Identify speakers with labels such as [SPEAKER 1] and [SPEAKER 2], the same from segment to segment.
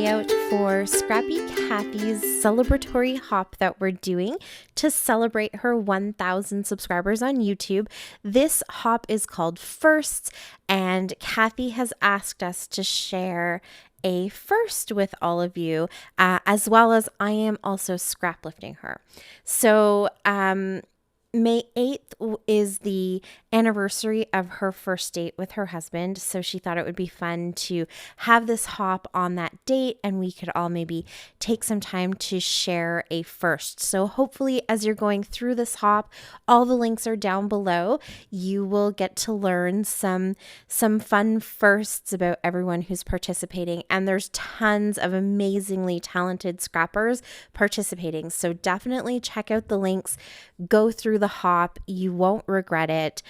[SPEAKER 1] layout for Scrappy Kathy's celebratory hop that we're doing to celebrate her 1,000 subscribers on YouTube. This hop is called Firsts, and Kathy has asked us to share a first with all of you, as well as I am also scrap lifting her. So, May 8th is the anniversary of her first date with her husband, so she thought it would be fun to have this hop on that date, and we could all maybe take some time to share a first. So hopefully as you're going through this hop, all the links are down below. You will get to learn some fun firsts about everyone who's participating, and there's tons of amazingly talented scrappers participating. So definitely check out the links, go through the hop, you won't regret it.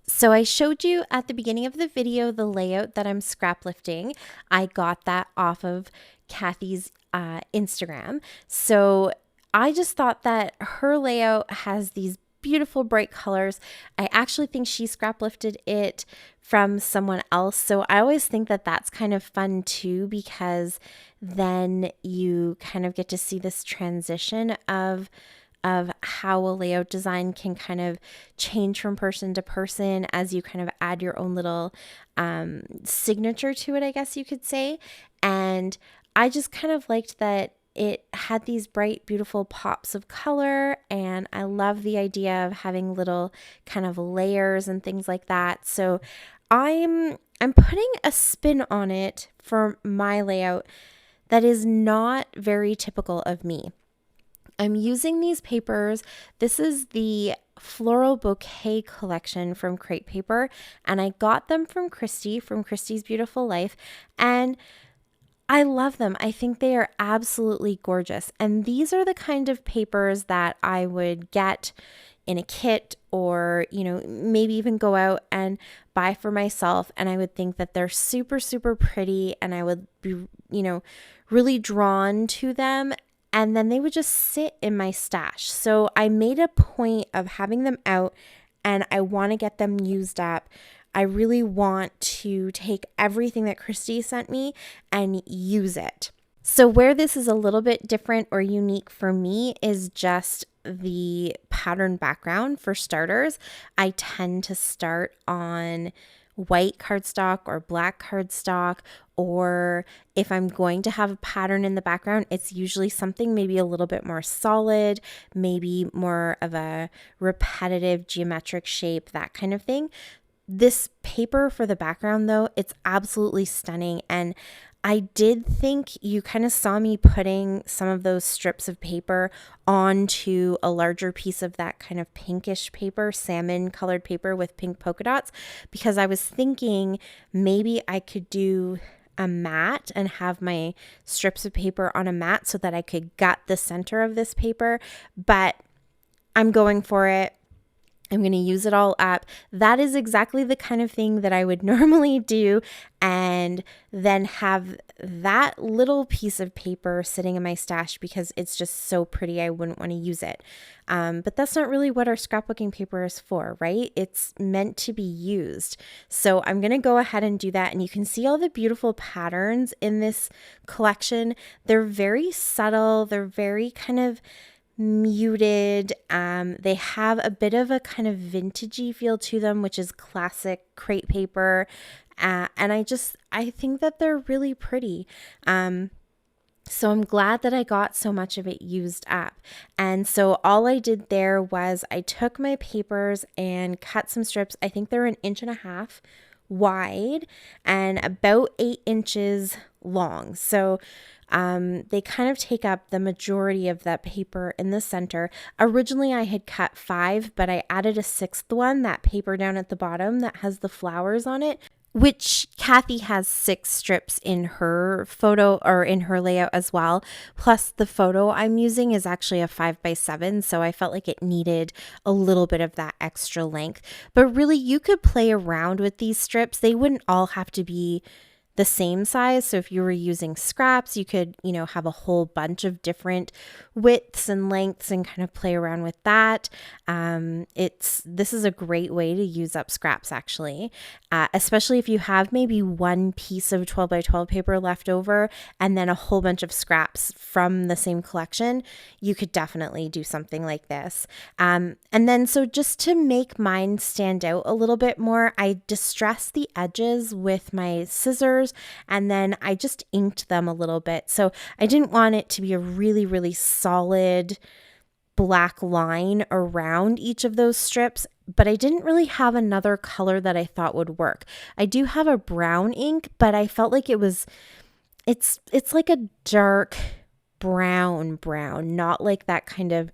[SPEAKER 1] So I showed you at the beginning of the video the layout that I'm scrap lifting. I got that off of Kathy's Instagram. So I just thought that her layout has these beautiful bright colors. I actually think she scrap lifted it from someone else. So I always think that that's kind of fun too, because then you kind of get to see this transition of how a layout design can kind of change from person to person as you kind of add your own little signature to it, I guess you could say. And I just kind of liked that it had these bright, beautiful pops of color, and I love the idea of having little kind of layers and things like that. So I'm putting a spin on it for my layout that is not very typical of me. I'm using these papers. This is the Floral Bouquet collection from Crate Paper, and I got them from Christy, from Christy's Beautiful Life, and I love them. I think they are absolutely gorgeous. And these are the kind of papers that I would get in a kit, or, you know, maybe even go out and buy for myself. And I would think that they're super, super pretty, and I would be, you know, really drawn to them. And then they would just sit in my stash. So I made a point of having them out, and I want to get them used up. I really want to take everything that Christy sent me and use it. So where this is a little bit different or unique for me is just the pattern background. For starters, I tend to start on white cardstock or black cardstock, or if I'm going to have a pattern in the background, it's usually something maybe a little bit more solid, maybe more of a repetitive geometric shape, that kind of thing. This paper for the background, though, it's absolutely stunning, and I did think you kind of saw me putting some of those strips of paper onto a larger piece of that kind of pinkish paper, salmon colored paper with pink polka dots, because I was thinking maybe I could do a mat and have my strips of paper on a mat so that I could gut the center of this paper, but I'm going for it. I'm going to use it all up. That is exactly the kind of thing that I would normally do, and then have that little piece of paper sitting in my stash because it's just so pretty. I wouldn't want to use it. But that's not really what our scrapbooking paper is for, right? It's meant to be used. So I'm going to go ahead and do that. And you can see all the beautiful patterns in this collection. They're very subtle. They're very kind of muted. They have a bit of a kind of vintagey feel to them, which is classic Crate Paper. And I think that they're really pretty. So I'm glad that I got so much of it used up. And so all I did there was I took my papers and cut some strips. I think they're 1.5 inches wide and about 8 inches long. So they kind of take up the majority of that paper in the center. Originally I had cut 5, but I added a 6th one, that paper down at the bottom that has the flowers on it, which Kathy has 6 strips in her photo or in her layout as well. Plus the photo I'm using is actually a 5x7, so I felt like it needed a little bit of that extra length. But really, you could play around with these strips. They wouldn't all have to be the same size. So if you were using scraps, you could, have a whole bunch of different widths and lengths and kind of play around with that. This is a great way to use up scraps, actually, especially if you have maybe one piece of 12 by 12 paper left over and then a whole bunch of scraps from the same collection. You could definitely do something like this. And then, so just to make mine stand out a little bit more, I distressed the edges with my scissors, and then I just inked them a little bit. So I didn't want it to be a really, really solid black line around each of those strips, but I didn't really have another color that I thought would work. I do have a brown ink, but I felt like it's like a dark brown, not like that kind of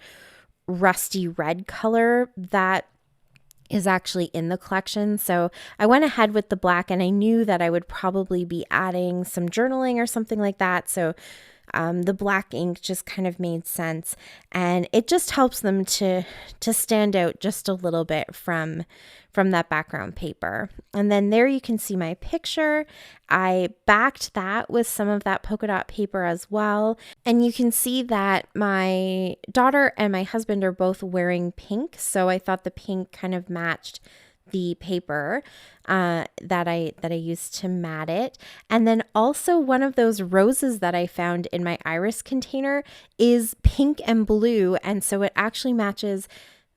[SPEAKER 1] rusty red color that is actually in the collection. So I went ahead with the black, and I knew that I would probably be adding some journaling or something like that. So the black ink just kind of made sense, and it just helps them to stand out just a little bit from that background paper. And then there you can see my picture. I backed that with some of that polka dot paper as well. And you can see that my daughter and my husband are both wearing pink. So I thought the pink kind of matched the paper that I used to mat it. And then also one of those roses that I found in my iris container is pink and blue. And so it actually matches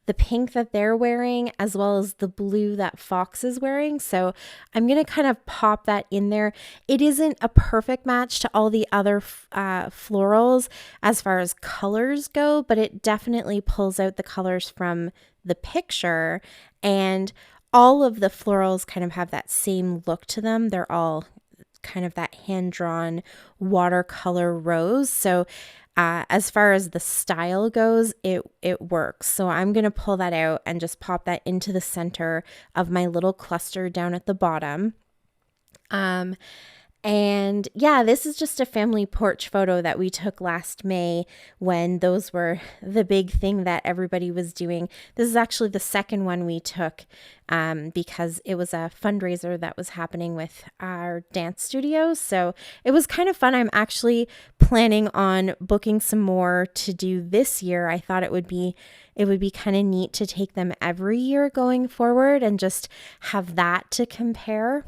[SPEAKER 1] the pink that they're wearing as well as the blue that Fox is wearing. So I'm going to kind of pop that in there. It isn't a perfect match to all the other florals as far as colors go, but it definitely pulls out the colors from the picture, and all of the florals kind of have that same look to them. They're all kind of that hand-drawn watercolor rose. So as far as the style goes, it works. So I'm going to pull that out and just pop that into the center of my little cluster down at the bottom. And yeah, this is just a family porch photo that we took last May when those were the big thing that everybody was doing. This is actually the second one we took because it was a fundraiser that was happening with our dance studio. So it was kind of fun. I'm actually planning on booking some more to do this year. I thought it would be kind of neat to take them every year going forward and just have that to compare.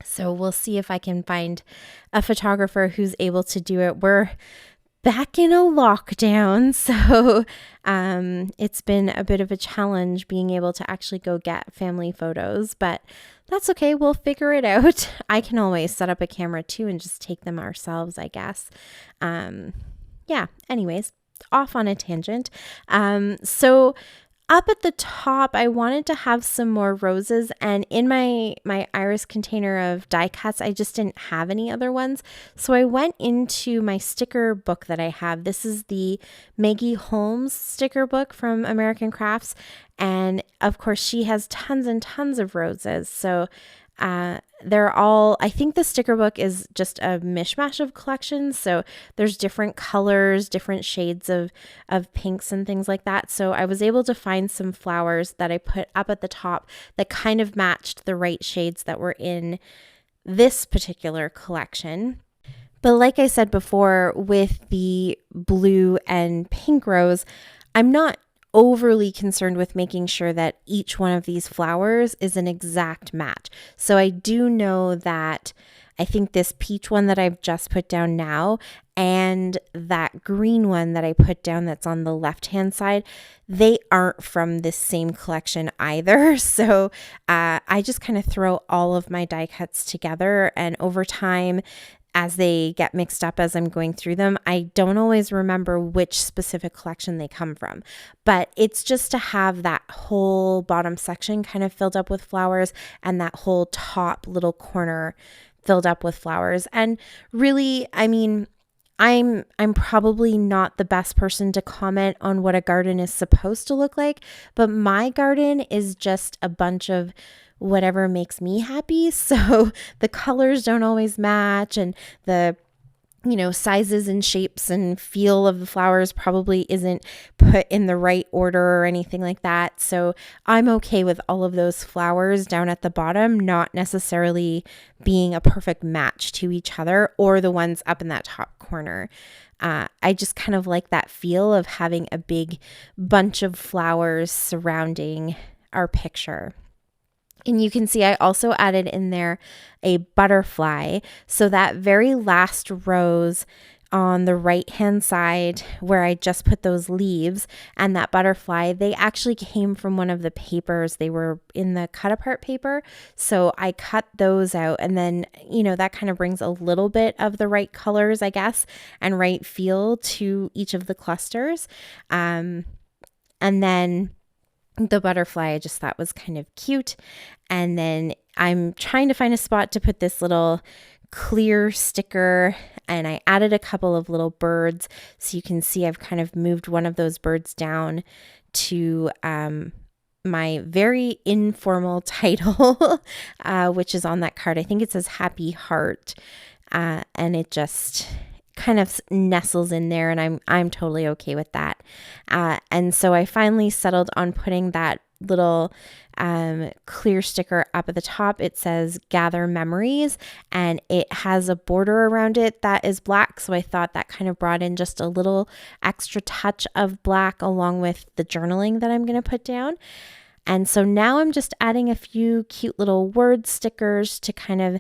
[SPEAKER 1] So we'll see if I can find a photographer who's able to do it. We're back in a lockdown, so it's been a bit of a challenge being able to actually go get family photos, but that's okay. We'll figure it out. I can always set up a camera too and just take them ourselves, I guess. Yeah, anyways, off on a tangent. So up at the top, I wanted to have some more roses, and in my iris container of die cuts, I just didn't have any other ones. So I went into my sticker book that I have. This is the Maggie Holmes sticker book from American Crafts, and of course she has tons and tons of roses. So they're all, I think the sticker book is just a mishmash of collections. So there's different colors, different shades of pinks and things like that. So I was able to find some flowers that I put up at the top that kind of matched the right shades that were in this particular collection. But like I said before, with the blue and pink rose, I'm not overly concerned with making sure that each one of these flowers is an exact match. So I do know that I think this peach one that I've just put down now and that green one that I put down that's on the left-hand side, they aren't from this same collection either. So I just kind of throw all of my die cuts together, and over time, as they get mixed up as I'm going through them, I don't always remember which specific collection they come from. But it's just to have that whole bottom section kind of filled up with flowers and that whole top little corner filled up with flowers. And really, I mean, I'm probably not the best person to comment on what a garden is supposed to look like, but my garden is just a bunch of whatever makes me happy. So the colors don't always match, and the sizes and shapes and feel of the flowers probably isn't put in the right order or anything like that. So I'm okay with all of those flowers down at the bottom not necessarily being a perfect match to each other, or the ones up in that top corner. I just kind of like that feel of having a big bunch of flowers surrounding our picture. And you can see I also added in there a butterfly. So that very last rose on the right hand side where I just put those leaves and that butterfly, they actually came from one of the papers. They were in the cut apart paper. So I cut those out, and then, that kind of brings a little bit of the right colors, I guess, and right feel to each of the clusters. And then the butterfly I just thought was kind of cute. And then I'm trying to find a spot to put this little clear sticker, and I added a couple of little birds. So you can see I've kind of moved one of those birds down to my very informal title, which is on that card. I think it says Happy Heart, and it just kind of nestles in there, and I'm totally okay with that. And so I finally settled on putting that little clear sticker up at the top. It says Gather Memories, and it has a border around it that is black. So I thought that kind of brought in just a little extra touch of black along with the journaling that I'm going to put down. And so now I'm just adding a few cute little word stickers to kind of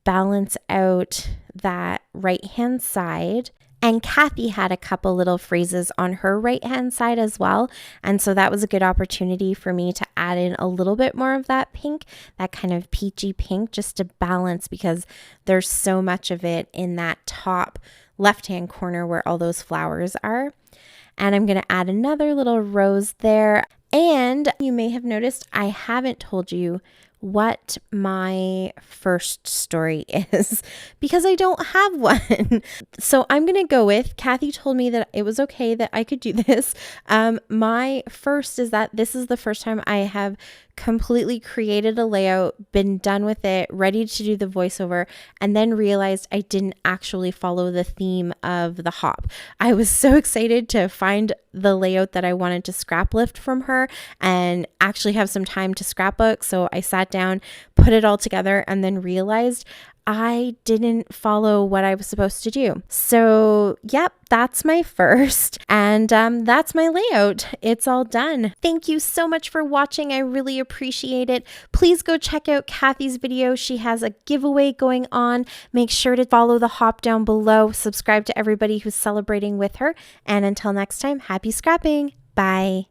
[SPEAKER 1] balance out that right-hand side. And Kathy had a couple little phrases on her right-hand side as well. And so that was a good opportunity for me to add in a little bit more of that pink, that kind of peachy pink, just to balance, because there's so much of it in that top left-hand corner where all those flowers are. And I'm going to add another little rose there. And you may have noticed I haven't told you what my first story is, because I don't have one. So I'm going to go with, Kathy told me that it was okay that I could do this. My first is that this is the first time I have completely created a layout, been done with it, ready to do the voiceover, and then realized I didn't actually follow the theme of the hop. I was so excited to find the layout that I wanted to scrap lift from her and actually have some time to scrapbook. So I sat down, put it all together, and then realized I didn't follow what I was supposed to do. So yep, that's my first, and that's my layout. It's all done. Thank you so much for watching. I really appreciate it. Please go check out Kathy's video. She has a giveaway going on. Make sure to follow the hop down below. Subscribe to everybody who's celebrating with her. And until next time, happy scrapping. Bye.